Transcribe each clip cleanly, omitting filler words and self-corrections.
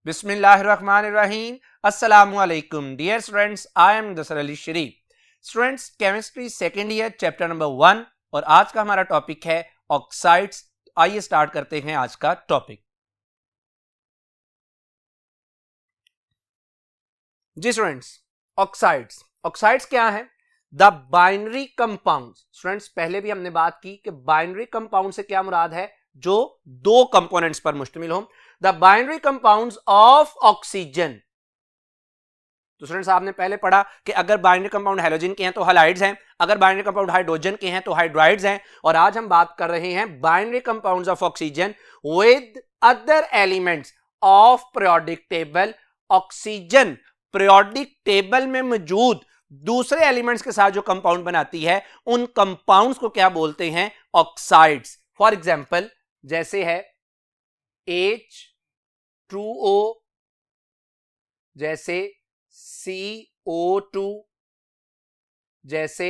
बिस्मिल्लाहिर्रहमानिर्रहीम। अस्सलामुअलैकुम dear students, I am दसर Ali Sharif. Students, chemistry second year chapter number 1 और आज का हमारा टॉपिक है ऑक्साइड्स। आइए स्टार्ट करते हैं आज का टॉपिक। जी स्टूडेंट्स, ऑक्साइड्स ऑक्साइड्स क्या है? The binary compounds. स्टूडेंट्स, पहले भी हमने बात की कि बाइनरी कंपाउंड से क्या मुराद है? जो दो कंपोनेंट्स पर मुश्तमिल हो। The binary compounds of oxygen. तो स्टूडेंट्स, आपने पहले पढ़ा कि अगर बाइनरी कंपाउंड हैलोजन के हैं तो हैलाइड्स हैं, अगर बाइनरी कंपाउंड हाइड्रोजन के हैं तो हाइड्राइड्स हैं। और आज हम बात कर रहे हैं binary compounds of oxygen with other elements of periodic table. Oxygen periodic table में मौजूद दूसरे एलिमेंट्स के साथ जो कंपाउंड बनाती है, उन कंपाउंड्स को क्या बोलते हैं? ऑक्साइड्स। फॉर एग्जांपल, जैसे है H2O, जैसे CO2, जैसे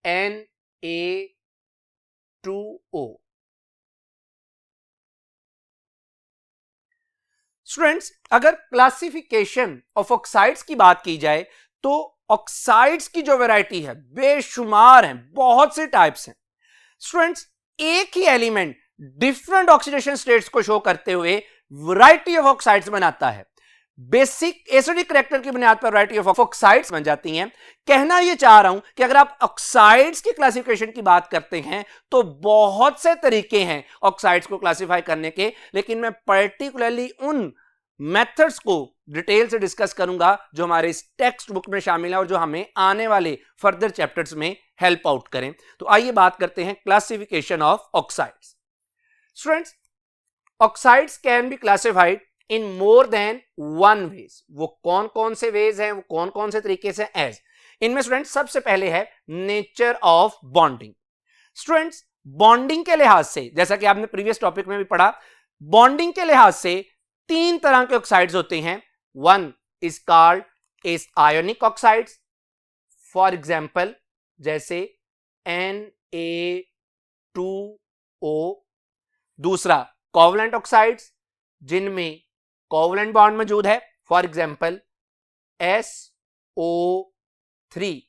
Na2O। स्टूडेंट्स, अगर क्लासिफिकेशन ऑफ ऑक्साइड्स की बात की जाए तो ऑक्साइड्स की जो वैरायटी है बेशुमार है, बहुत से टाइप्स हैं। स्टूडेंट्स, एक ही एलिमेंट डिफरेंट ऑक्सीडेशन स्टेट्स को शो करते हुए वैरायटी ऑफ ऑक्साइड्स बनाता है। बेसिक एसिडिक करैक्टर की बुनियाद पर वैरायटी ऑफ ऑक्साइड्स बन जाती हैं। कहना यह चाह रहा हूं कि अगर आप ऑक्साइड्स की क्लासिफिकेशन की बात करते हैं तो बहुत से तरीके हैं ऑक्साइड्स को क्लासिफाई करने के, लेकिन मैं पर्टिकुलरली उन मेथड्स को डिटेल से डिस्कस करूंगा जो हमारे इस टेक्स्ट बुक में शामिल है और जो हमें आने वाले फर्दर चैप्टर्स में हेल्प आउट करें। तो आइए बात करते हैं classification of oxides. Students, oxides can be classified in more than one ways. वो कौन कौन से वेज हैं, वो कौन कौन से तरीके से? एज इनमें स्टूडेंट्स सबसे पहले है nature of bonding. Students, bonding के लिहाज से, जैसा कि आपने प्रीवियस टॉपिक में भी पढ़ा, बॉन्डिंग के लिहाज से तीन तरह के ऑक्साइड्स होते हैं। One is called as ionic oxides. For example, जैसे Na2O। दूसरा कोवलेंट ऑक्साइड्स, जिनमें कोवलेंट बॉन्ड मौजूद है। For example SO3।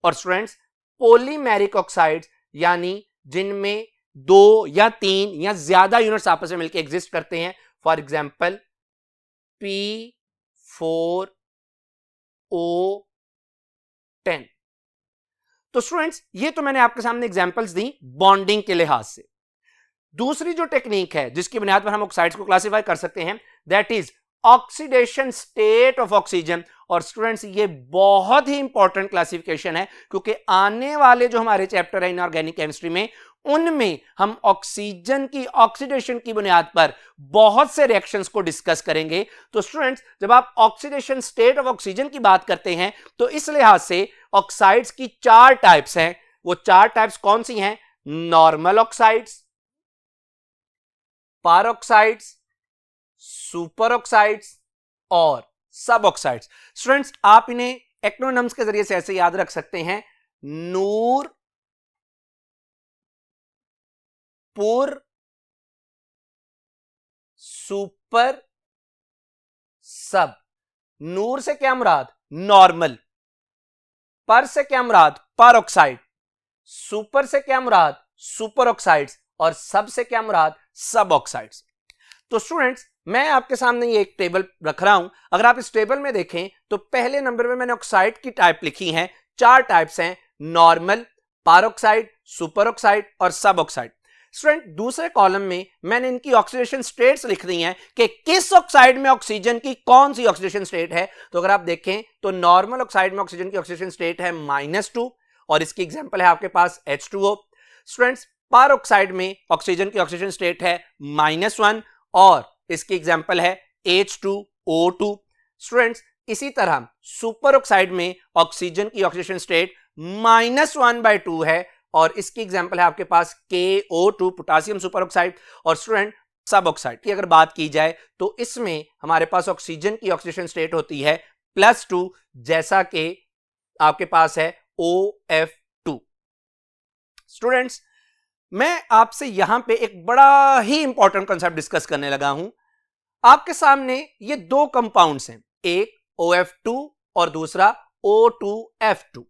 और स्टूडेंट्स, पॉलीमेरिक ऑक्साइड्स, यानी जिनमें दो या तीन या ज्यादा यूनिट्स आपस में मिलकर एग्जिस्ट करते हैं। For example P4O10। तो स्टूडेंट्स, ये तो मैंने आपके सामने एग्जांपल्स दी बॉन्डिंग के लिहाज से। दूसरी जो टेक्निक है जिसकी बुनियाद पर हम ऑक्साइड्स को क्लासिफाई कर सकते हैं, that is oxidation state of oxygen. और स्टूडेंट्स, ये बहुत ही इंपॉर्टेंट क्लासिफिकेशन है क्योंकि आने वाले जो हमारे चैप्टर है इनऑर्गेनिक केमिस्ट्री में, उनमें हम ऑक्सीजन की ऑक्सीडेशन की बुनियाद पर बहुत से रिएक्शंस को डिस्कस करेंगे। तो स्टूडेंट्स, जब आप ऑक्सीडेशन स्टेट ऑफ ऑक्सीजन की बात करते हैं तो इस लिहाज से ऑक्साइड्स की चार टाइप्स हैं। वो चार टाइप्स कौन सी हैं? नॉर्मल ऑक्साइड्स, पैरोक्साइड्स, सुपर ऑक्साइड्स और सब ऑक्साइड्स। स्टूडेंट्स, आप इन्हें एक्रोनिम्स के जरिए से ऐसे याद रख सकते हैं: नूर, पुर, सुपर, सब। नूर से क्या मुराद? नॉर्मल। पर से क्या मुराद? पैरोक्साइड। सुपर से क्या मुराद? Super oxides. और सब से क्या मुराद? सब ऑक्साइड्स। तो स्टूडेंट्स, मैं आपके सामने ये एक टेबल रख रहा हूं। अगर आप इस टेबल में देखें तो पहले नंबर में मैंने ऑक्साइड की टाइप लिखी हैं। चार टाइप्स हैं: नॉर्मल, पैरोक्साइड, सुपर ऑक्साइड और सब ऑक्साइड। स्टूडेंट, दूसरे कॉलम में मैंने इनकी ऑक्सीडेशन स्टेट्स लिख दी हैं कि किस ऑक्साइड में ऑक्सीजन की कौन सी ऑक्सीडेशन स्टेट है। तो अगर आप देखें तो नॉर्मल ऑक्साइड में ऑक्सीजन की ऑक्सीडेशन स्टेट है -2 और इसकी एग्जांपल है आपके पास H2O। स्टूडेंट्स, पैरोक्साइड में ऑक्सीजन की ऑक्सीडेशन स्टेट है -1 और इसकी एग्जांपल है H2O2। स्टूडेंट्स, इसी तरह सुपर ऑक्साइड में ऑक्सीजन की ऑक्सीडेशन स्टेट -1/2 है और इसकी एग्जांपल है आपके पास KO2, पोटासियम सुपर ऑक्साइड। और स्टूडेंट, सब ऑक्साइड की अगर बात की जाए तो इसमें हमारे पास ऑक्सीजन की ऑक्सीडेशन स्टेट होती है +2, जैसा कि आपके पास है OF2। स्टूडेंट्स, मैं आपसे यहां पे एक बड़ा ही इंपॉर्टेंट कॉन्सेप्ट डिस्कस करने लगा हूं। आपके सामने ये दो कंपाउंड्स हैं, एक OF2 और दूसरा O2F2।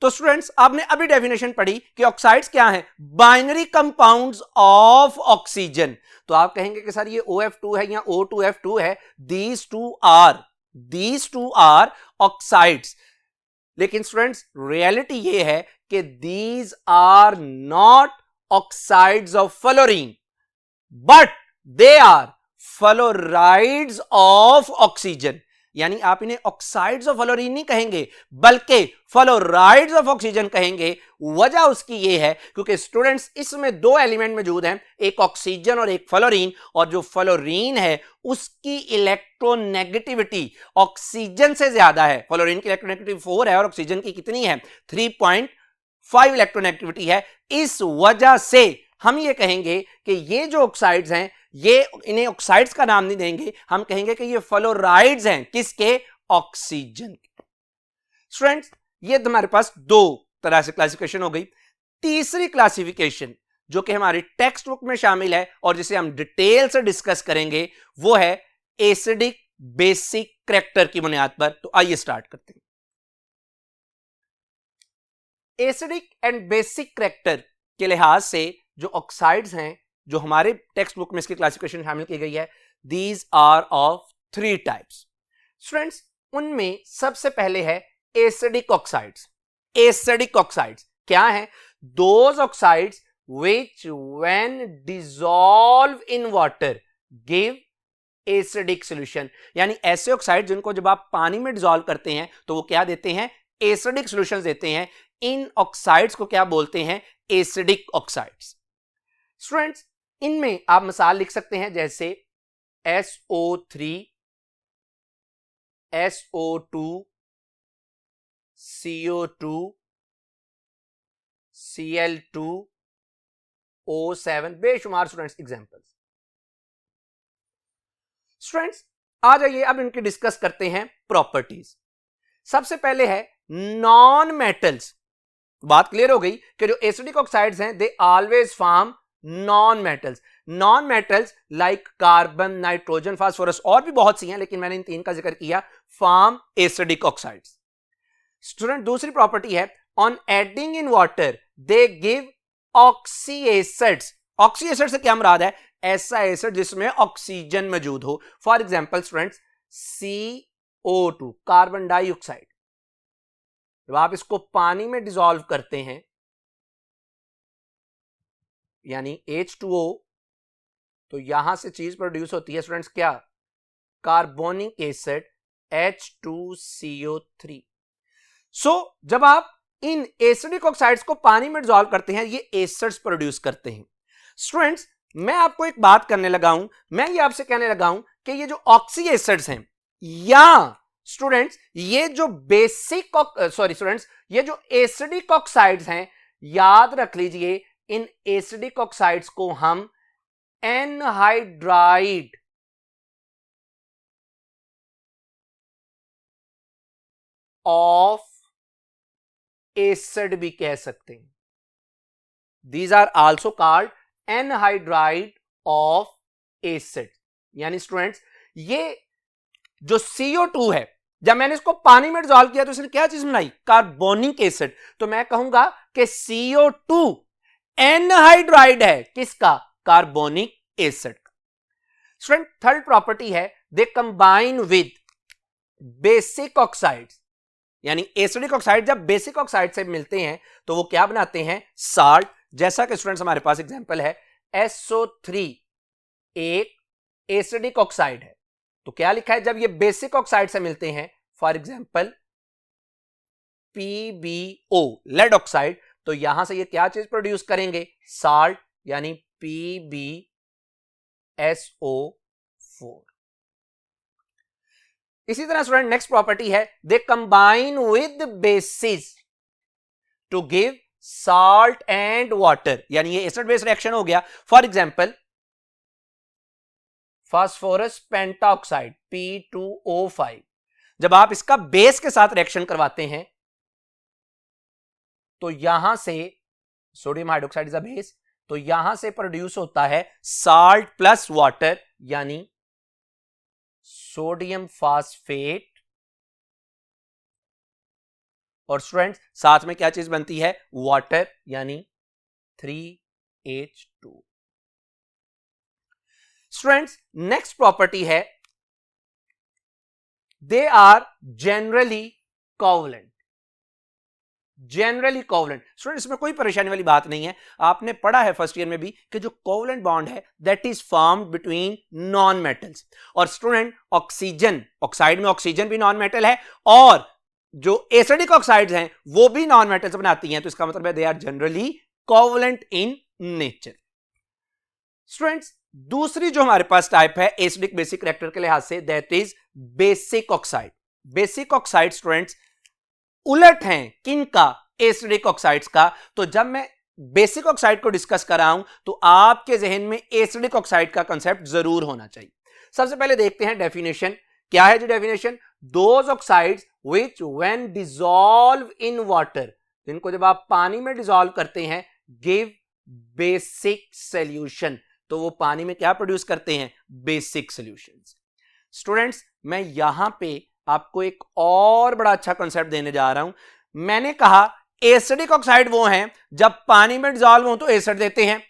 तो स्टूडेंट्स आपने अभी डेफिनेशन पढ़ी कि ऑक्साइड्स क्या हैं, बाइनरी कंपाउंड्स ऑफ ऑक्सीजन। तो आप कहेंगे कि सर ये OF2 है या O2F2 है, दीज टू आर ऑक्साइड्स। लेकिन स्टूडेंट्स रियलिटी ये है कि these are not oxides of fluorine, but they are fluorides of oxygen. यानी आप इन्हें ऑक्साइड्स ऑफ फ्लोरीन नहीं कहेंगे, बल्कि फ्लोराइड्स ऑफ ऑक्सीजन कहेंगे। वजह उसकी ये है क्योंकि स्टूडेंट्स इसमें दो एलिमेंट मौजूद हैं, एक ऑक्सीजन और एक फ्लोरीन, और जो फ्लोरीन है उसकी इलेक्ट्रोनेगेटिविटी ऑक्सीजन से ज्यादा है। फ्लोरीन की इलेक्ट्रोनेगेटिविटी 4 है और ऑक्सीजन की कितनी है, 3.5 इलेक्ट्रोनेगेटिविटी है। इस वजह से हम ये कहेंगे कि ये जो ऑक्साइड्स हैं, ये इन्हें ऑक्साइड्स का नाम नहीं देंगे, हम कहेंगे कि ये फ्लोराइड्स हैं, किसके, ऑक्सीजन के। स्टूडेंट्स ये हमारे पास दो तरह से क्लासिफिकेशन हो गई। तीसरी क्लासिफिकेशन जो कि हमारी टेक्स्ट बुक में शामिल है और जिसे हम डिटेल से डिस्कस करेंगे, वो है एसिडिक बेसिक करैक्टर की बुनियाद पर। तो आइए स्टार्ट करते हैं। एसिडिक एंड बेसिक करैक्टर के लिहाज से जो ऑक्साइड्स हैं जो हमारे टेक्स्ट बुक में इसकी क्लासिफिकेशन शामिल की गई है, these are of 3 types. Students उनमें सबसे पहले है एसिडिक ऑक्साइड्स। एसिडिक ऑक्साइड्स क्या है, those oxides which when dissolve in water give acidic solution। यानी ऐसे ऑक्साइड जिनको जब आप पानी में डिसॉल्व करते हैं तो वो क्या देते हैं, एसिडिक सॉल्यूशंस देते हैं। इन ऑक्साइड्स को क्या बोलते हैं, एसिडिक ऑक्साइड्स। स्टूडेंट्स इनमें आप मिसाल लिख सकते हैं जैसे SO3, SO2, CO2, Cl2, O7, बेशुमार स्टूडेंट्स एग्जांपल्स। स्टूडेंट्स आ जाइए अब इनकी डिस्कस करते हैं प्रॉपर्टीज। सबसे पहले है नॉन मेटल्स। बात क्लियर हो गई कि जो एसिडिक ऑक्साइड्स हैं they always form non metals. Non metals like carbon, nitrogen, phosphorus और भी बहुत सी हैं, लेकिन मैंने इन तीन का जिक्र किया, फॉर्म एसिडिक ऑक्साइड्स। स्टूडेंट दूसरी प्रॉपर्टी है on adding in water they give oxy acids. Oxy acid से क्या मुराद है, ऐसा एसिड जिसमें ऑक्सीजन मौजूद हो। For example students CO2 carbon dioxide, जब आप इसको पानी में डिसॉल्व करते हैं यानी H2O, तो यहां से चीज प्रोड्यूस होती है स्टूडेंट्स क्या, कार्बोनिक एसिड H2CO3। सो जब आप इन एसिडिक ऑक्साइड्स को पानी में डिसॉल्व करते हैं ये एसिड्स प्रोड्यूस करते हैं। स्टूडेंट्स मैं आपको एक बात करने लगा हूं, मैं ये आपसे कहने लगा हूं कि ये जो ऑक्सी एसिड्स हैं या स्टूडेंट्स ये जो बेसिक स्टूडेंट्स ये जो एसिडिक ऑक्साइड्स हैं, याद रख लीजिए इन एसिडिक ऑक्साइड्स को हम एनहाइड्राइड ऑफ एसिड भी कह सकते हैं। These are also called anhydride of acid. यानी स्टूडेंट्स ये जो CO2 है, जब मैंने इसको पानी में डिसॉल्व किया तो इसने क्या चीज बनाई, कार्बोनिक एसिड। तो मैं कहूंगा कि CO2 एनहाइड्राइड है किसका, carbonic acid. Student third property है they combine with basic oxides. यानी एसिडिक ऑक्साइड जब बेसिक ऑक्साइड से मिलते हैं तो वो क्या बनाते हैं, साल्ट। जैसा कि स्टूडेंट्स हमारे पास एग्जांपल है SO3 एक एसिडिक ऑक्साइड है, तो क्या लिखा है जब ये बेसिक ऑक्साइड से मिलते हैं, for example PbO lead oxide, तो यहां से ये क्या चीज प्रोड्यूस करेंगे, साल्ट, यानी PbSO4। इसी तरह स्टूडेंट नेक्स्ट प्रॉपर्टी है they combine with bases to give salt and water. यानी ये एसिड बेस रिएक्शन हो गया। For example phosphorus pentoxide P2O5, जब आप इसका बेस के साथ रिएक्शन करवाते हैं तो यहां से sodium hydroxide is a base, तो यहां से प्रोड्यूस होता है साल्ट प्लस वाटर यानी सोडियम फास्फेट, और स्टूडेंट्स साथ में क्या चीज बनती है, वाटर, यानी 3H2। स्टूडेंट्स नेक्स्ट प्रॉपर्टी है they are generally covalent. Generally covalent student, इसमें कोई परेशानी वाली बात नहीं है, आपने पढ़ा है फर्स्ट ईयर में भी कि जो कोवलेंट बॉन्ड है that is formed between non metals. और स्टूडेंट ऑक्सीजन, ऑक्साइड में ऑक्सीजन भी नॉन मेटल है, और जो एसिडिक ऑक्साइड्स हैं वो भी नॉन मेटल्स बनाती हैं, तो इसका मतलब है they are generally covalent in nature. Students दूसरी जो हमारे पास टाइप है एसिडिक बेसिक कैरेक्टर के लिहाज से, that is basic oxide. Basic oxide students उलट हैं किनका, एसिडिक ऑक्साइड्स का। तो जब मैं बेसिक ऑक्साइड को डिस्कस कर रहा हूं तो आपके जहन में एसिडिक ऑक्साइड का कंसेप्ट जरूर होना चाहिए। सबसे पहले देखते हैं डेफिनेशन, क्या है जी definition, those oxides which when dissolve in water, जिनको जब आप पानी में डिसॉल्व करते हैं, गिव बेसिक सॉल्यूशन, तो वो पानी में क्या प्रोड्यूस करते हैं, बेसिक सॉल्यूशंस। स्टूडेंट्स मैं यहां पे आपको एक और बड़ा अच्छा कंसेप्ट देने जा रहा हूं। मैंने कहा एसिडिक ऑक्साइड वो हैं जब पानी में डिसॉल्व हो तो एसिड देते हैं,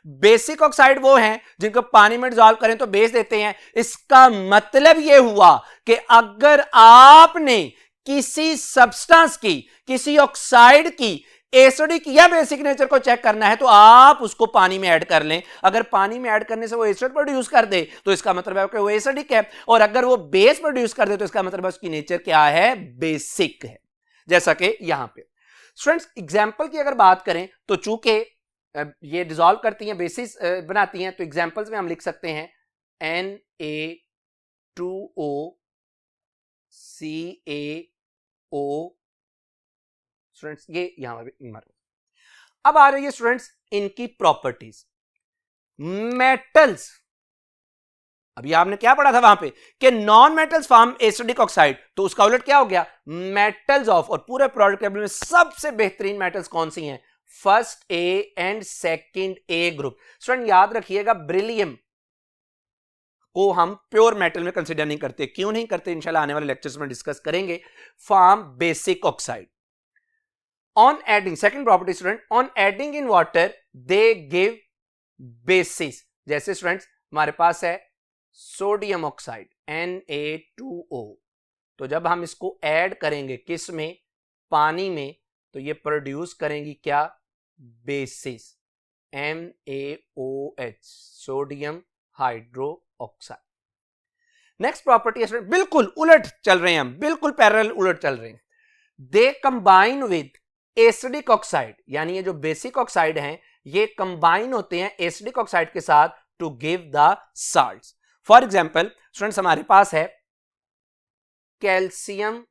बेसिक ऑक्साइड वो हैं जिनको पानी में डिसॉल्व करें तो बेस देते हैं। इसका मतलब यह हुआ कि अगर आपने किसी सब्सटेंस की, किसी ऑक्साइड की एसिडिक या बेसिक नेचर को चेक करना है तो आप उसको पानी में ऐड कर लें। अगर पानी में ऐड करने से वो एसिड प्रोड्यूस कर दे तो इसका मतलब है कि वो एसिडिक है, और अगर वो बेस प्रोड्यूस कर दे तो इसका मतलब है उसकी नेचर क्या है, बेसिक है, जैसा कि यहां पे। स्टूडेंट्स एग्जांपल की अगर बात करें तो चूंकि ये डिसॉल्व करती हैं, बेसिस बनाती हैं, तो एग्जांपल्स में हम लिख सकते हैं Na2O CaO। स्टूडेंट्स ये यहां पर अब आ रही है स्टूडेंट्स इनकी प्रॉपर्टीज। मेटल्स, अभी आपने क्या पढ़ा था वहां पे कि non metals form acidic oxide, तो उसका उलट क्या हो गया, मेटल्स ऑफ, और पूरे प्रोडक्ट टेबल में सबसे बेहतरीन मेटल्स कौन सी हैं, first A and second A group. Student याद रखिएगा बेरिलियम को हम प्योर मेटल में कंसीडर नहीं करते, क्यों नहीं करते इंशाल्लाह आने वाले लेक्चर्स में डिस्कस करेंगे। Form basic oxide on adding, second property student, on adding in water they give bases। जैसे स्टूडेंट्स हमारे पास है सोडियम ऑक्साइड Na2O, तो जब हम इसको ऐड करेंगे किस में, पानी में, तो ये प्रोड्यूस करेंगी क्या, basis MaOH, sodium hydro oxide. Next property है स्टूडेंट, बिल्कुल उलट चल रहे हैं हम, बिल्कुल पैरेलल उलट चल रहे हैं। दे कंबाइन विद एसिडिक ऑक्साइड, यानी ये जो बेसिक ऑक्साइड हैं ये कंबाइन होते हैं एसिडिक ऑक्साइड के साथ to give the salts. For example students हमारे पास है calcium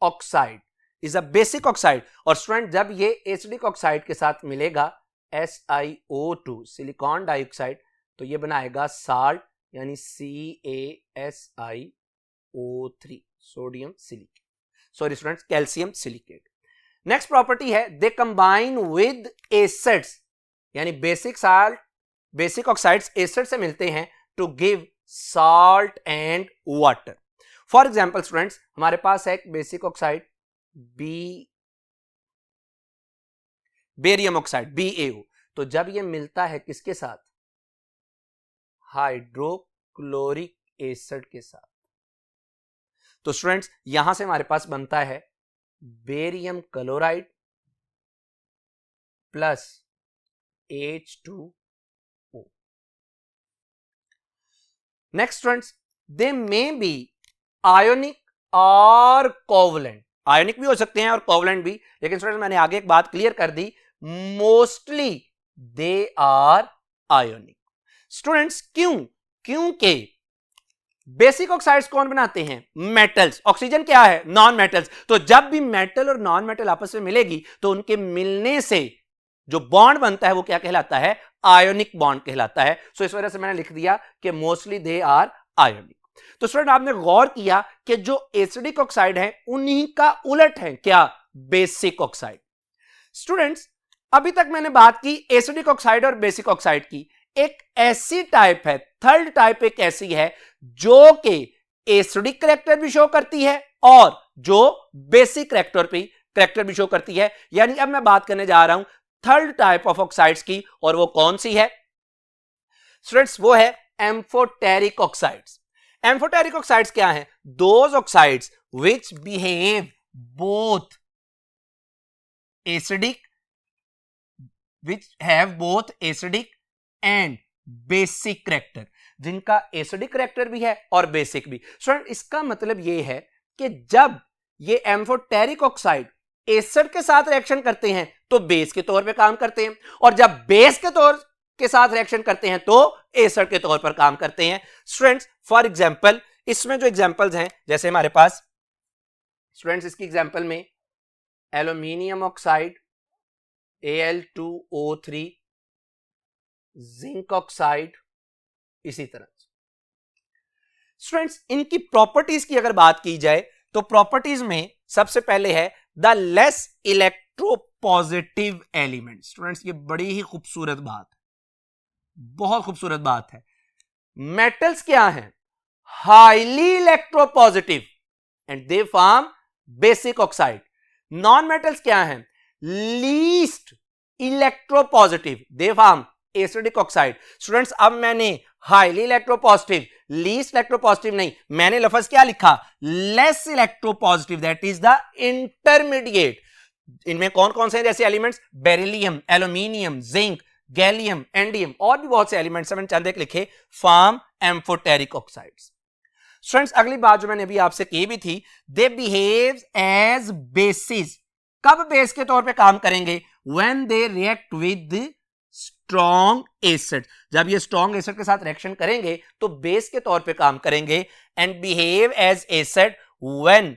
oxide is a basic oxide, और स्टूडेंट जब ये एसिडिक ऑक्साइड के साथ मिलेगा SiO2 सिलिकॉन डाइऑक्साइड, तो ये बनाएगा साल्ट, यानी CaSiO3 sodium silicate, sorry students calcium silicate. Next property है दे कंबाइन विद एसिड्स, यानी basic salt, basic oxides acid से मिलते हैं to give salt and water. For example students हमारे पास है एक basic oxide barium oxide BaO, तो जब ये मिलता है किसके साथ, हाइड्रोक्लोरिक एसिड के साथ, तो स्टूडेंट्स यहां से हमारे पास बनता है barium chloride plus H2O। Next students they may be ionic और कोवलेंट, आयोनिक भी हो सकते हैं और कोवलेंट भी, लेकिन स्टूडेंट्स मैंने आगे एक बात क्लियर कर दी, mostly they are ionic. Students क्यों, क्योंकि बेसिक ऑक्साइड्स कौन बनाते हैं, मेटल्स, ऑक्सीजन क्या है, नॉन मेटल्स, तो जब भी मेटल और नॉन मेटल आपस में मिलेगी तो उनके मिलने से जो बॉन्ड बनता है वो क्या कहलाता है, आयोनिक बॉन्ड कहलाता है। सो इस वजह से मैंने लिख दिया कि मोस्टली दे आर आयोनिक। तो स्टूडेंट आपने गौर किया कि जो एसिडिक ऑक्साइड है उन्हीं का उलट है क्या, बेसिक ऑक्साइड। स्टूडेंट्स अभी तक मैंने बात की एसिडिक ऑक्साइड और बेसिक ऑक्साइड की, एक ऐसी टाइप है, थर्ड टाइप एक ऐसी है जो कि एसिडिक करैक्टर भी शो करती है और जो बेसिक करैक्टर भी शो करती है। यानी अब मैं बात करने जा रहा हूं थर्ड टाइप ऑफ ऑक्साइड्स की, और वो कौन सी है स्टूडेंट्स? वो है एम्फोटेरिक ऑक्साइड्स। एम्फोटेरिक ऑक्साइड्स क्या है? Those oxides which behave both acidic which have both acidic and basic character, जिनका एसिडिक करैक्टर भी है और बेसिक भी। स्टूडेंट इसका मतलब यह है कि जब ये एम्फोटेरिक ऑक्साइड एसिड के साथ रिएक्शन करते हैं तो बेस के तौर पे काम करते हैं, और जब बेस के तौर के साथ रिएक्शन करते हैं तो एसिड के तौर पर काम करते हैं। स्टूडेंट्स फॉर एग्जांपल इसमें जो एग्जांपल्स हैं, जैसे हमारे पास स्टूडेंट्स इसकी एग्जांपल में aluminium oxide Al2O3, zinc oxide, इसी तरह। स्टूडेंट्स इनकी प्रॉपर्टीज की अगर बात की जाए तो प्रॉपर्टीज में सबसे पहले है the less electropositive element. Students ये बड़ी ही खूबसूरत बात है, बहुत खूबसूरत बात है। मेटल्स क्या हैं? Highly electropositive and they form basic oxide. Non metals क्या हैं? Least electropositive, they form acidic oxide. Students अब मैंने हाईली इलेक्ट्रोपॉजिटिव, लीस्ट इलेक्ट्रोपॉजिटिव नहीं, मैंने लफ्ज क्या लिखा? Less electropositive, that is the intermediate. इनमें कौन कौन से जैसे elements? Beryllium, aluminium, zinc, gallium, indium और भी बहुत से एलिमेंट्स मैंने चंद एक लिखे, फॉर्म एम्फोटेरिक ऑक्साइड्स। स्टूडेंट्स अगली बात जो मैंने अभी आपसे की भी थी, दे बिहेव एज बेसिस। कब बेस के तौर पे काम करेंगे? When they react with strong acid. जब ये स्ट्रॉन्ग एसिड के साथ रिएक्शन करेंगे तो बेस के तौर पे काम करेंगे। And behave as acid when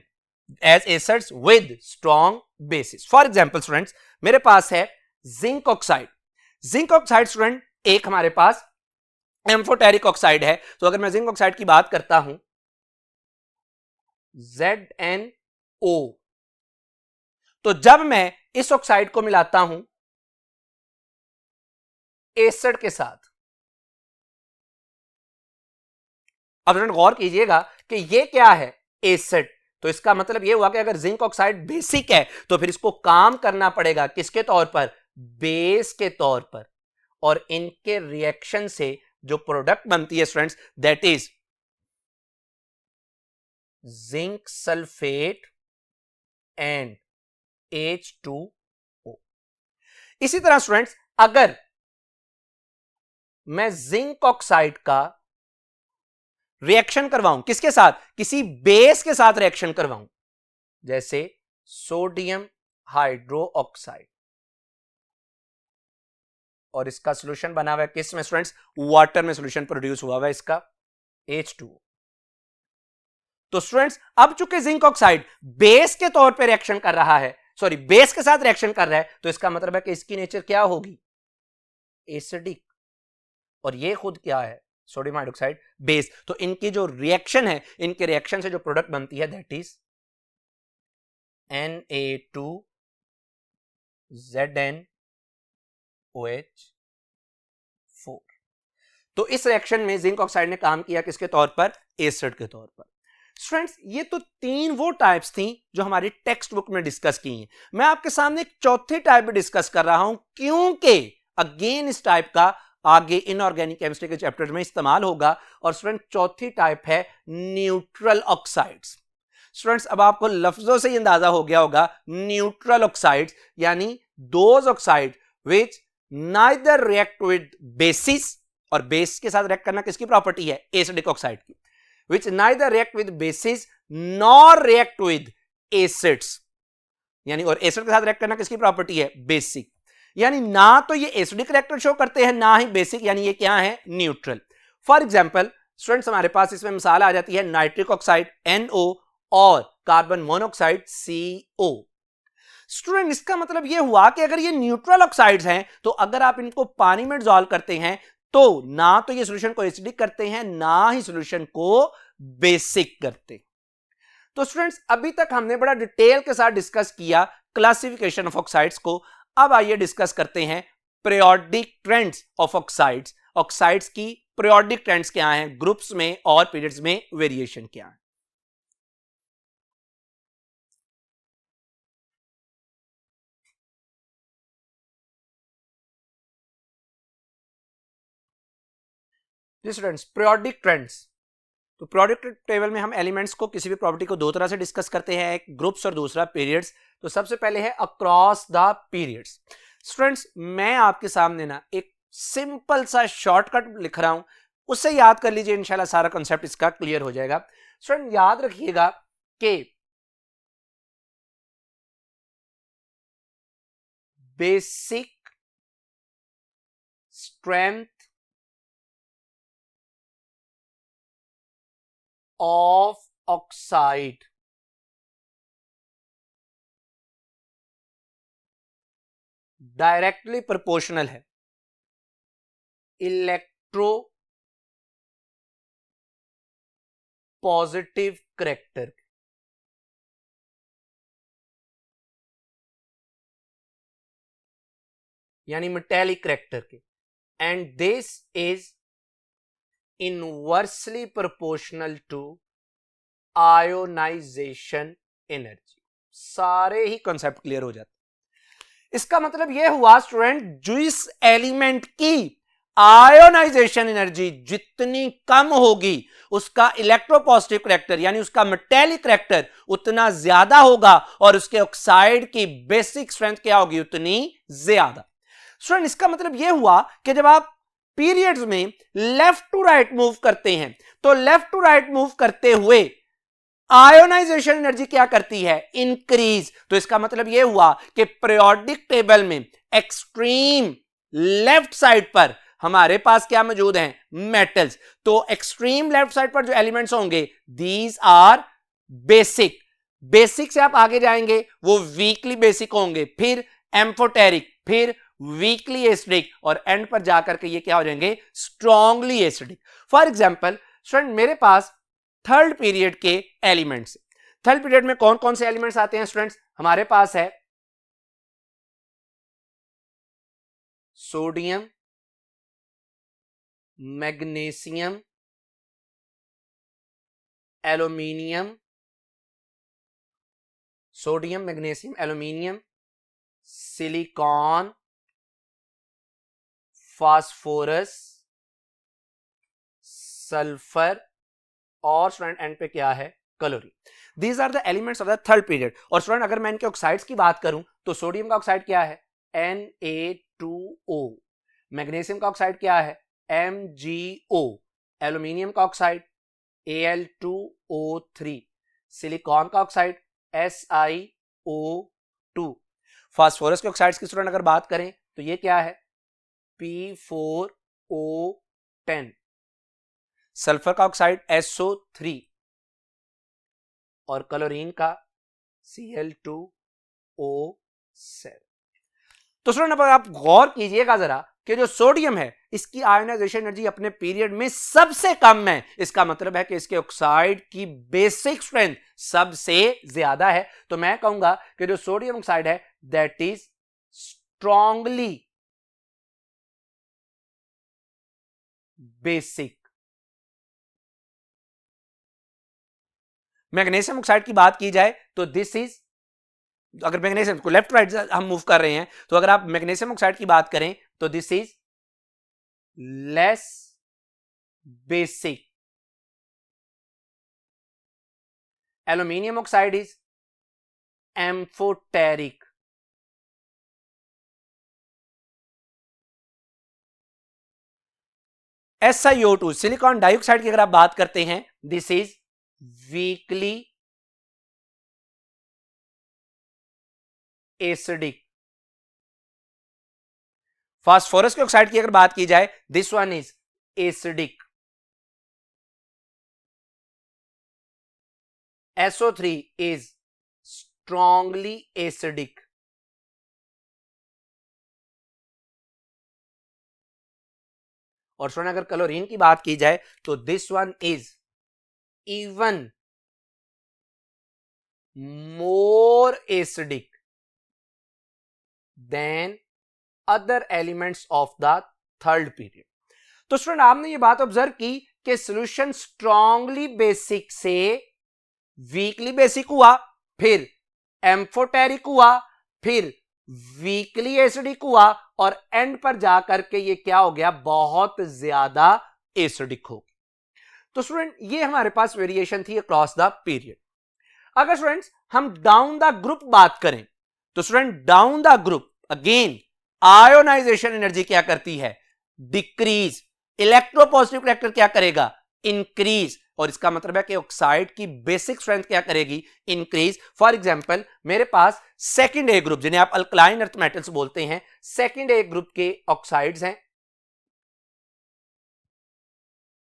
as acids with strong bases. For example students मेरे पास है zinc oxide. Zinc oxide student एक हमारे पास एम्फोटेरिक ऑक्साइड है। तो अगर मैं जिंक ऑक्साइड की बात करता हूं ZnO, तो जब मैं इस ऑक्साइड को मिलाता हूं एसिड के साथ, अब गौर कीजिएगा कि ये क्या है? एसिड। तो इसका मतलब ये हुआ कि अगर जिंक ऑक्साइड बेसिक है तो फिर इसको काम करना पड़ेगा किसके तौर पर? बेस के तौर पर। और इनके रिएक्शन से जो प्रोडक्ट बनती है students that is zinc sulphate and H2O। इसी तरह स्टूडेंट्स अगर मैं जिंक ऑक्साइड का रिएक्शन करवाऊं किसके साथ? किसी बेस के साथ रिएक्शन करवाऊं, जैसे सोडियम हाइड्रो ऑक्साइड, और इसका सॉल्यूशन बना हुआ है किस में स्टूडेंट्स? वाटर में सॉल्यूशन प्रोड्यूस हुआ हुआ है इसका H2O। तो स्टूडेंट्स अब चूंकि जिंक ऑक्साइड बेस के तौर पे रिएक्शन कर रहा है, सॉरी बेस के साथ रिएक्शन कर रहा है, तो इसका मतलब है कि इसकी नेचर क्या होगी? एसिडिक। और ये खुद क्या है? Sodium hydroxide base. तो इनकी जो रिएक्शन है, इनके रिएक्शन से जो प्रोडक्ट बनती है दैट इज Na2ZnOH4। तो इस रिएक्शन में जिंक ऑक्साइड ने काम किया किसके तौर पर? एसिड के तौर पर। स्टूडेंट्स ये तो तीन वो टाइप्स थी जो हमारी टेक्स्ट बुक में डिस्कस की हैं। मैं आपके सामने एक चौथी टाइप भी डिस्कस कर रहा हूं क्योंकि अगेन इस टाइप का आगे इनऑर्गेनिक केमिस्ट्री के चैप्टर में इस्तेमाल होगा। और स्टूडेंट चौथी टाइप है न्यूट्रल ऑक्साइड्स। स्टूडेंट्स अब आपको लफ्जों से ही अंदाजा हो गया होगा, न्यूट्रल ऑक्साइड्स यानी those oxide which neither react with basis, और बेस के साथ रिएक्ट करना किसकी प्रॉपर्टी है? एसिडिक ऑक्साइड की। which neither react with bases nor react with acids, यानी और एसिड के साथ रिएक्ट करना किसकी प्रॉपर्टी है? बेसिक। यानी ना तो ये एसिडिक रिएक्टर शो करते हैं ना ही बेसिक, यानी ये क्या है? न्यूट्रल। फॉर एग्जांपल स्टूडेंट्स हमारे पास इसमें मिसाल आ जाती है नाइट्रिक ऑक्साइड NO और कार्बन मोनोऑक्साइड CO। स्टूडेंट इसका मतलब ये हुआ कि अगर ये न्यूट्रल ऑक्साइड्स हैं तो अगर आप इनको पानी में डिसॉल्व करते हैं तो ना तो ये सॉल्यूशन को एसिडिक करते हैं ना ही सॉल्यूशन को बेसिक करते। तो स्टूडेंट्स अभी तक हमने बड़ा डिटेल के साथ डिस्कस किया क्लासिफिकेशन ऑफ ऑक्साइड्स को। अब आइए डिस्कस करते हैं periodic trends of oxides, oxides की पीरियोडिक ट्रेंड्स क्या हैं ग्रुप्स में और पीरियड्स में वेरिएशन क्या है। स्टूडेंट्स पीरियोडिक ट्रेंड्स, तो पीरियोडिक टेबल में हम एलिमेंट्स को किसी भी प्रॉपर्टी को दो तरह से डिस्कस करते हैं, एक ग्रुप्स और दूसरा पीरियड्स। तो सबसे पहले है अक्रॉस द पीरियड्स। स्टूडेंट्स मैं आपके सामने ना एक सिंपल सा शॉर्टकट लिख रहा हूं, उससे याद कर लीजिए, इंशाल्लाह सारा कंसेप्ट इसका क्लियर हो जाएगा। स्टूडेंट याद रखिएगा कि basic strength of oxide directly proportional है इलेक्ट्रो पॉजिटिव करेक्टर, यानी मेटेलिक करेक्टर के, and this is inversely proportional to ionization energy. सारे ही कंसेप्ट क्लियर हो जाते। इसका मतलब यह हुआ स्टूडेंट, जिस एलिमेंट की आयोनाइजेशन एनर्जी जितनी कम होगी उसका इलेक्ट्रोपॉजिटिव करेक्टर यानी उसका मेटेलिक करेक्टर उतना ज्यादा होगा और उसके ऑक्साइड की बेसिक स्ट्रेंथ क्या होगी, उतनी ज्यादा। स्टूडेंट इसका मतलब यह हुआ कि जब आप पीरियड्स में लेफ्ट टू राइट मूव करते हैं तो लेफ्ट टू राइट मूव करते हुए आयोनाइजेशन एनर्जी क्या करती है, इंक्रीज। तो इसका मतलब यह हुआ कि पीरियोडिक टेबल में एक्सट्रीम लेफ्ट साइड पर हमारे पास क्या मौजूद हैं, मेटल्स। तो एक्सट्रीम लेफ्ट साइड पर जो एलिमेंट्स होंगे दीज आर बेसिक। बेसिक से आप आगे जाएंगे वो वीकली बेसिक होंगे, फिर एम्फोटेरिक, फिर वीकली एसिडिक और एंड पर जाकर के ये क्या हो जाएंगे, strongly acidic. For example student मेरे पास थर्ड पीरियड के एलिमेंट्स, थर्ड पीरियड में कौन कौन से एलिमेंट्स आते हैं स्टूडेंट्स, हमारे पास है sodium, magnesium, aluminium, sodium magnesium aluminium, silicon, phosphorus, sulphur और स्टूडेंट एंड पे क्या है, chlorine. These are the elements of the third period. और स्टूडेंट अगर मैं इनके ऑक्साइड्स की बात करूं तो सोडियम का ऑक्साइड क्या है, Na2O, मैग्नीशियम का ऑक्साइड क्या है, MgO, एल्यूमिनियम का ऑक्साइड Al2O3, सिलिकॉन का ऑक्साइड SiO2, फास्फोरस के ऑक्साइड्स की स्टूडेंट अगर बात करें तो ये क्या है, P4O10, सल्फर का ऑक्साइड SO3 और क्लोरीन का Cl2O7। तो स्टूडेंट अब आप गौर कीजिएगा जरा कि जो सोडियम है इसकी आयोनाइजेशन एनर्जी अपने पीरियड में सबसे कम है। इसका मतलब है कि इसके ऑक्साइड की बेसिक स्ट्रेंथ सबसे ज्यादा है। तो मैं कहूंगा कि जो सोडियम ऑक्साइड है that is strongly basic. Magnesium oxide की बात की जाए तो दिस इज, अगर मैग्नीशियम को लेफ्ट राइट हम मूव कर रहे हैं तो अगर आप मैग्नीशियम ऑक्साइड की बात करें तो this is less basic. Aluminium oxide is amphoteric. SiO2 silicon dioxide की अगर आप बात करते हैं this is weakly acidic. Phosphorus के ऑक्साइड की अगर बात की जाए this one is acidic. SO3 is strongly acidic. और स्टूडेंट अगर क्लोरीन की बात की जाए तो this one is even more acidic then other elements of the third period। तो स्टूडेंट आपने ये बात ऑब्जर्व की कि सॉल्यूशन स्ट्रांगली बेसिक से वीकली बेसिक हुआ, फिर एम्फोटेरिक हुआ, फिर वीकली एसिडिक हुआ और एंड पर जाकर के ये क्या हो गया, बहुत ज्यादा एसिडिक हो गया। तो स्टूडेंट ये हमारे पास वेरिएशन थी अक्रॉस द पीरियड। अगर स्टूडेंट्स हम डाउन द ग्रुप बात करें तो student down the group again ionization energy क्या करती है, डिक्रीज, इलेक्ट्रोपॉजिटिव करैक्टर क्या करेगा, इंक्रीज, और इसका मतलब है कि ऑक्साइड की बेसिक स्ट्रेंथ क्या करेगी, इंक्रीज। फॉर एग्जांपल मेरे पास सेकंड ए ग्रुप जिन्हें आप अल्कलाइन अर्थ मेटल्स बोलते हैं, सेकंड ए ग्रुप के ऑक्साइड्स हैं।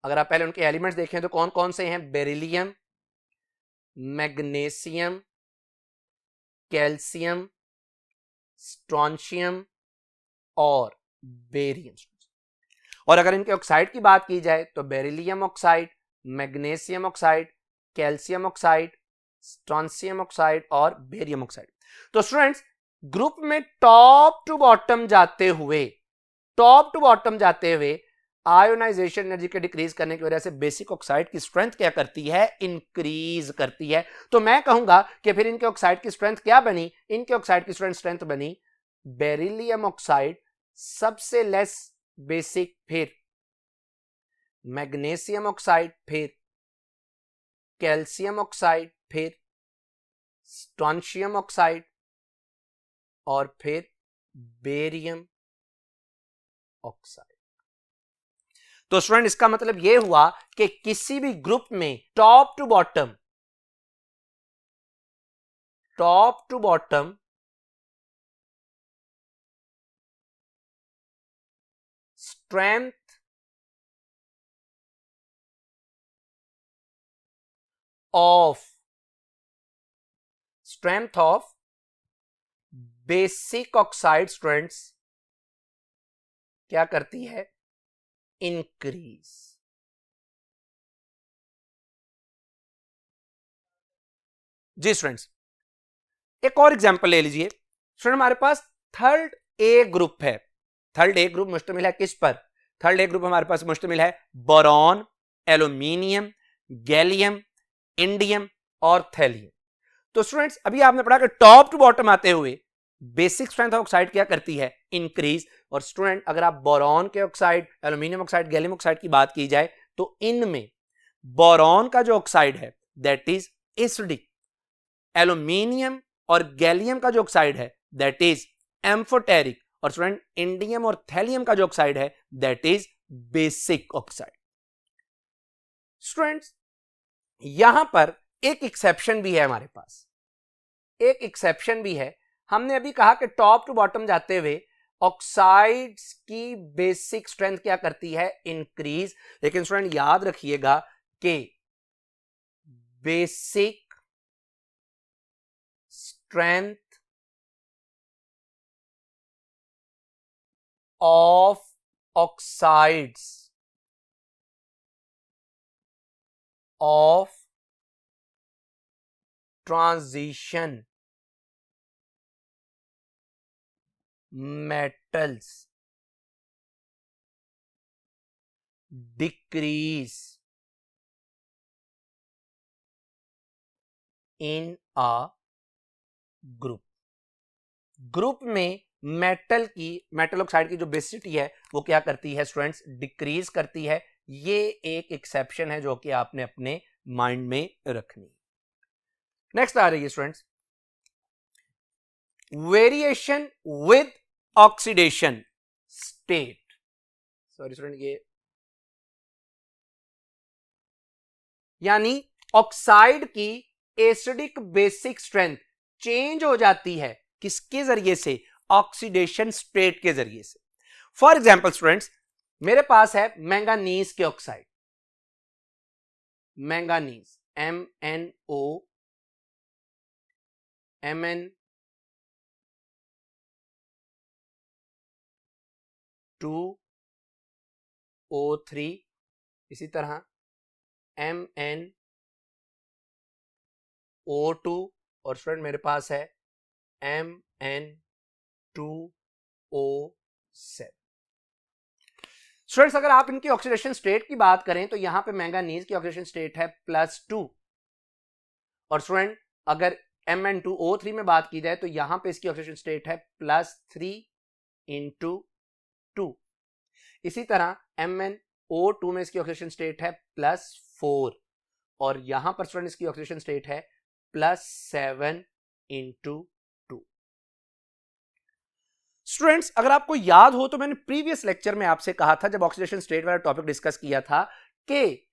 अगर आप पहले उनके एलिमेंट्स देखें तो कौन कौन से हैं, बेरिलियम, मैग्नीशियम, कैल्शियम, स्ट्रॉन्शियम और बेरियम। और अगर इनके ऑक्साइड की बात की जाए तो beryllium oxide, magnesium oxide, calcium oxide, strontium oxide और बेरियम ऑक्साइड। तो स्टूडेंट्स ग्रुप में टॉप टू बॉटम जाते हुए आयोनाइजेशन एनर्जी के डिक्रीज करने की वजह से बेसिक ऑक्साइड की स्ट्रेंथ क्या करती है, इंक्रीज करती है। तो मैं कहूंगा कि फिर इनके ऑक्साइड की स्ट्रेंथ क्या बनी, इनके ऑक्साइड की स्ट्रेंथ बनी बेरिलियम ऑक्साइड सबसे लेस बेसिक, फिर मैग्नीशियम ऑक्साइड, फिर कैल्शियम ऑक्साइड, फिर स्ट्रॉन्शियम ऑक्साइड और फिर बेरियम ऑक्साइड। तो स्टूडेंट इसका मतलब यह हुआ कि किसी भी ग्रुप में top to bottom strength of basic oxide students क्या करती है, इंक्रीज। जी स्टूडेंट्स एक और एग्जांपल ले लीजिए। स्टूडेंट हमारे पास थर्ड ए ग्रुप है। थर्ड ए ग्रुप मुश्तमिल है किस पर, थर्ड ए ग्रुप हमारे पास मुश्तमिल है बोरॉन, एल्यूमिनियम, गैलियम, इंडियम और थैलियम। तो स्टूडेंट्स अभी आपने पढ़ा कि टॉप टू बॉटम आते हुए बेसिक स्ट्रेंथ ऑफ ऑक्साइड क्या करती है, इंक्रीज। और स्टूडेंट अगर आप बोरॉन के oxide, aluminium oxide, gallium oxide की बात की जाए तो इनमें बोरॉन का जो ऑक्साइड है दैट इज एसिडिक, एल्यूमिनियम और गैलियम का जो ऑक्साइड है दैट इज एम्फोटेरिक, और स्टूडेंट इंडियम और थैलियम का जो ऑक्साइड है that is basic oxide. Students यहां पर एक एक्सेप्शन भी है, हमारे पास एक एक्सेप्शन भी है। हमने अभी कहा कि टॉप टू बॉटम जाते हुए ऑक्साइड्स की बेसिक स्ट्रेंथ क्या करती है, इंक्रीज। लेकिन स्टूडेंट याद रखिएगा कि basic strength of oxides of transition metals decrease in a group में मेटल ऑक्साइड की जो बेसिसिटी है वो क्या करती है स्टूडेंट्स, डिक्रीज करती है। ये एक एक्सेप्शन है जो कि आपने अपने माइंड में रखनी। नेक्स्ट आ रही है students variation with oxidation state. Sorry student ये यानी ऑक्साइड की एसिडिक बेसिक स्ट्रेंथ चेंज हो जाती है किसके जरिए से, ऑक्सीडेशन स्टेट के जरिए से। फॉर एग्जांपल स्टूडेंट्स मेरे पास है मैंगानीज के ऑक्साइड, मैंगानीज MnO Mn2O3, इसी तरह MnO2 और स्टूडेंट मेरे पास है MnO7। स्टूडेंट्स अगर आप इनकी ऑक्सीडेशन स्टेट की बात करें तो यहां पे मैंगानीज की ऑक्सीडेशन स्टेट है +2, और स्टूडेंट अगर Mn2O3 में बात की जाए तो यहां पे इसकी ऑक्सीडेशन स्टेट है +3 × 2। इसी तरह MnO2 में इसकी ऑक्सीडेशन स्टेट है +4, और यहां पर स्टूडेंट इसकी ऑक्सीडेशन स्टेट है +7 × 2। स्टूडेंट्स अगर आपको याद हो तो मैंने प्रीवियस लेक्चर में आपसे कहा था, जब ऑक्सीडेशन स्टेट वाला टॉपिक डिस्कस किया था, कि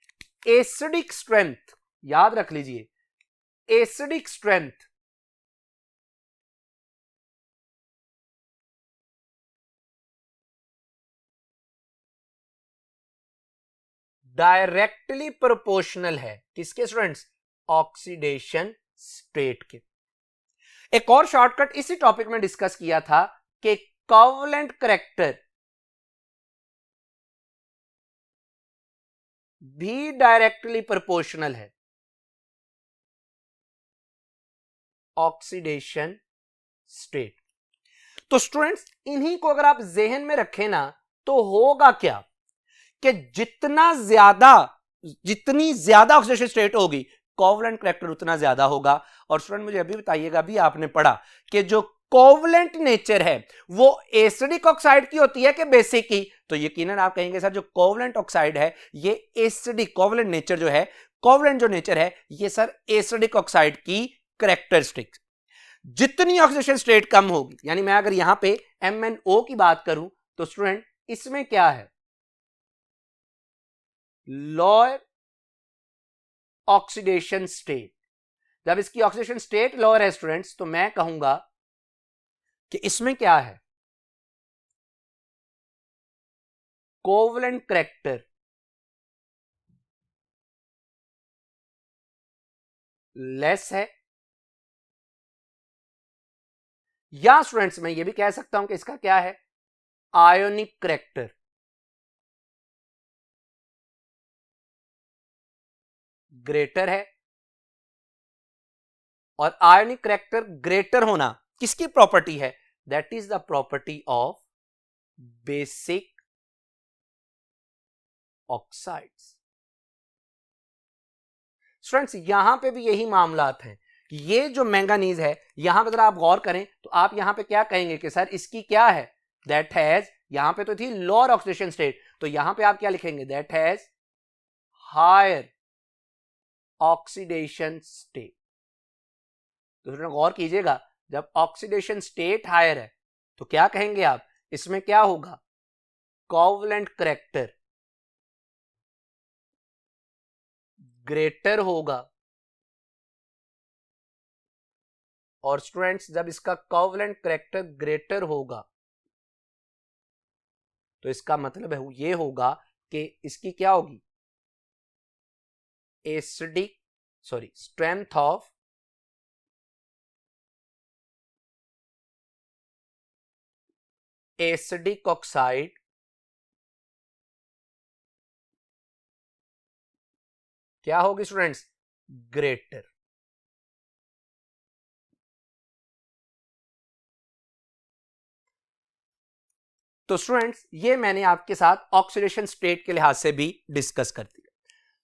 एसिडिक स्ट्रेंथ, याद रख लीजिए, एसिडिक स्ट्रेंथ डायरेक्टली प्रोपोर्शनल है किसके स्टूडेंट्स? ऑक्सीडेशन स्टेट के। एक और शॉर्टकट इसी टॉपिक में डिस्कस किया था कि कोवेलेंट करैक्टर भी डायरेक्टली प्रोपोर्शनल है ऑक्सीडेशन स्टेट। तो स्टूडेंट्स इन्हीं को अगर आप जेहन में रखें ना तो होगा क्या कि जितनी ज्यादा ऑक्सीडेशन स्टेट होगी कोवेलेंट करैक्टर उतना ज्यादा होगा। और स्टूडेंट मुझे अभी बताइएगा, अभी आपने पढ़ा कि जो कोवेलेंट नेचर है वो एसिडिक ऑक्साइड की होती है कि बेसिक की? तो यकीनन आप कहेंगे सर जो कोवेलेंट ऑक्साइड है ये एसिडिक, कोवेलेंट नेचर जो है, कोवेलेंट जो नेचर है ये सर एसिडिक ऑक्साइड की कैरेक्टरिस्टिक। जितनी ऑक्सीडेशन स्टेट कम होगी, यानी मैं अगर यहां पे MnO की बात करूं तो स्टूडेंट इसमें क्या है? Lower oxidation state. जब इसकी ऑक्सीडेशन स्टेट लोअर है स्टूडेंट्स तो मैं कहूंगा कि इसमें क्या है? कोवेलेंट करैक्टर लेस है, या स्टूडेंट्स मैं ये भी कह सकता हूं कि इसका क्या है? आयोनिक करैक्टर ग्रेटर है। और आयोनिक करैक्टर ग्रेटर होना किसकी प्रॉपर्टी है? That is the property of basic oxides. Students यहां पे भी यही मामलात हैं कि ये जो मैंगानीज है, यहां पर अगर आप गौर करें तो आप यहां पे क्या कहेंगे कि सर इसकी क्या है? दैट हैज, यहां पे तो थी लोअर ऑक्सीडेशन स्टेट, तो यहां पे आप क्या लिखेंगे? That has higher oxidation state. तो गौर कीजिएगा, जब ऑक्सीडेशन स्टेट हायर है तो क्या कहेंगे आप? इसमें क्या होगा? कोवेलेंट करैक्टर ग्रेटर होगा। और स्टूडेंट्स जब इसका कोवेलेंट करैक्टर ग्रेटर होगा तो इसका मतलब है ये होगा कि इसकी क्या होगी? स्ट्रेंथ ऑफ एसिडिक ऑक्साइड क्या होगी स्टूडेंट्स? ग्रेटर। तो स्टूडेंट्स ये मैंने आपके साथ ऑक्सीडेशन स्टेट के लिहाज से भी डिस्कस कर दिया।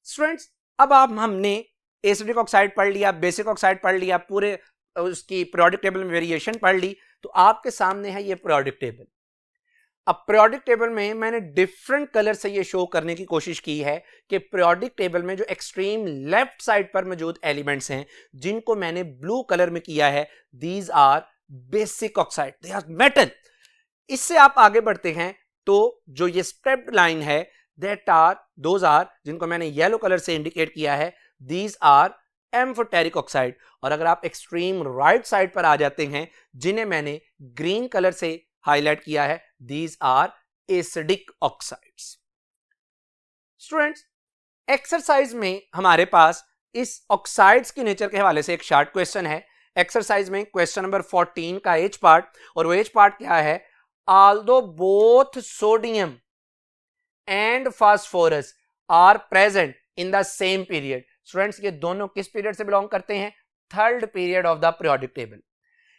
स्टूडेंट्स अब आप हमने एसिडिक ऑक्साइड पढ़ लिया, बेसिक ऑक्साइड पढ़ लिया, पूरे उसकी पीरियोडिक टेबल में वेरिएशन पढ़ ली, तो आपके सामने है ये पीरियोडिक टेबल। अब पीरियोडिक टेबल में मैंने डिफरेंट कलर से ये शो करने की कोशिश की है कि पीरियोडिक टेबल में जो एक्सट्रीम लेफ्ट साइड पर मौजूद एलिमेंट्स हैं जिनको मैंने ब्लू कलर में किया है, these are basic oxide, they are metal. इससे आप आगे बढ़ते हैं तो जो ये स्टेप्ड लाइन है दोज आर, जिनको मैंने येलो कलर से इंडिकेट किया है, दीज आर एम्फोटेरिक ऑक्साइड। और अगर आप एक्सट्रीम राइट साइड पर आ जाते हैं जिन्हें मैंने ग्रीन कलर से हाईलाइट किया है, these are acidic oxides. Students exercise में हमारे पास इस ऑक्साइड्स की नेचर के हवाले से एक शॉर्ट क्वेश्चन है। एक्सरसाइज में क्वेश्चन नंबर 14 का एच पार्ट, और वो एच पार्ट क्या है? although both sodium and phosphorus are present in the same period। Students ये दोनों किस पीरियड से बिलोंग करते हैं? Third period of the periodic table.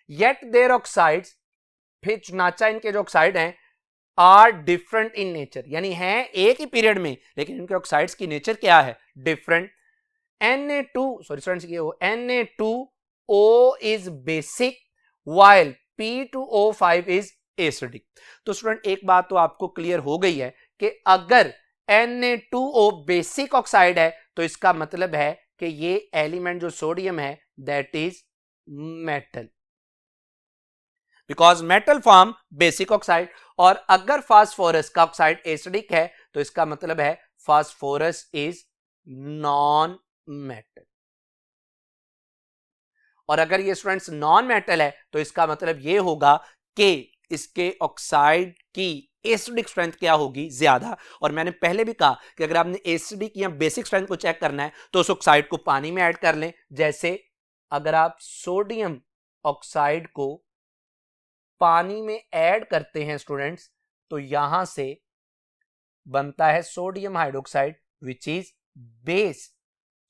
yet their oxides, फिर चुनाचा इनके जो ऑक्साइड हैं, आर डिफरेंट इन नेचर, यानी है एक ही पीरियड में लेकिन इनके ऑक्साइड्स की नेचर क्या है, different. Na2O is basic while P2O5 is acidic. तो स्टूडेंट एक बात तो आपको क्लियर हो गई है कि अगर Na2O बेसिक ऑक्साइड है तो इसका मतलब है कि ये एलिमेंट जो सोडियम है that is metal, because metal form basic oxide. और अगर फास्फोरस का ऑक्साइड एसिडिक है तो इसका मतलब है फास्फोरस इज नॉन मेटल. और अगर ये स्टूडेंट्स नॉन मेटल है तो इसका मतलब ये होगा कि इसके ऑक्साइड की एसिडिक स्ट्रेंथ क्या होगी, ज्यादा. और मैंने पहले भी कहा कि अगर आपने एसिडिक या बेसिक स्ट्रेंथ को चेक करना है तो उस ऑक्साइड को पानी में ऐड कर लें. जैसे अगर आप सोडियम ऑक्साइड को पानी में ऐड करते हैं स्टूडेंट्स तो यहां से बनता है sodium hydroxide which is base.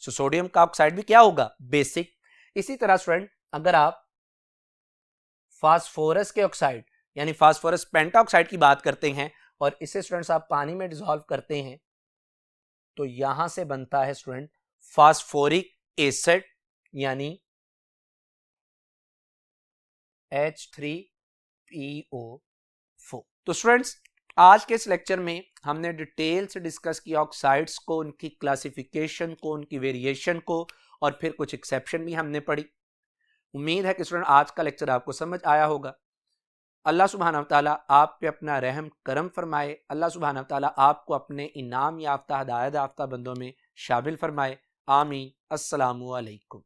So sodium का ऑक्साइड भी क्या होगा, बेसिक. इसी तरह स्टूडेंट अगर आप फास्फोरस के ऑक्साइड यानी फास्फोरस पेंटाऑक्साइड की बात करते हैं और इसे स्टूडेंट्स आप पानी में डिसॉल्व करते हैं तो यहां से बनता है स्टूडेंट फास्फोरिक एसिड यानी H3PO4. तो स्टूडेंट्स आज के इस लेक्चर में हमने डिटेल से डिस्कस किया ऑक्साइड्स को, उनकी क्लासिफिकेशन को, उनकी वेरिएशन को, और फिर कुछ एक्सेप्शन भी हमने पढ़ी. उम्मीद है कि स्टूडेंट आज का लेक्चर आपको समझ आया होगा. अल्लाह सुब्हानहू व तआला आप पे अपना रहम करम फरमाए. अल्लाह सुब्हानहू व तआला आपको अपने इनाम याफ्ता, हिदायत याफ्ता बंदों में शामिल फरमाए. आमीन. अस्सलामु अलैकुम.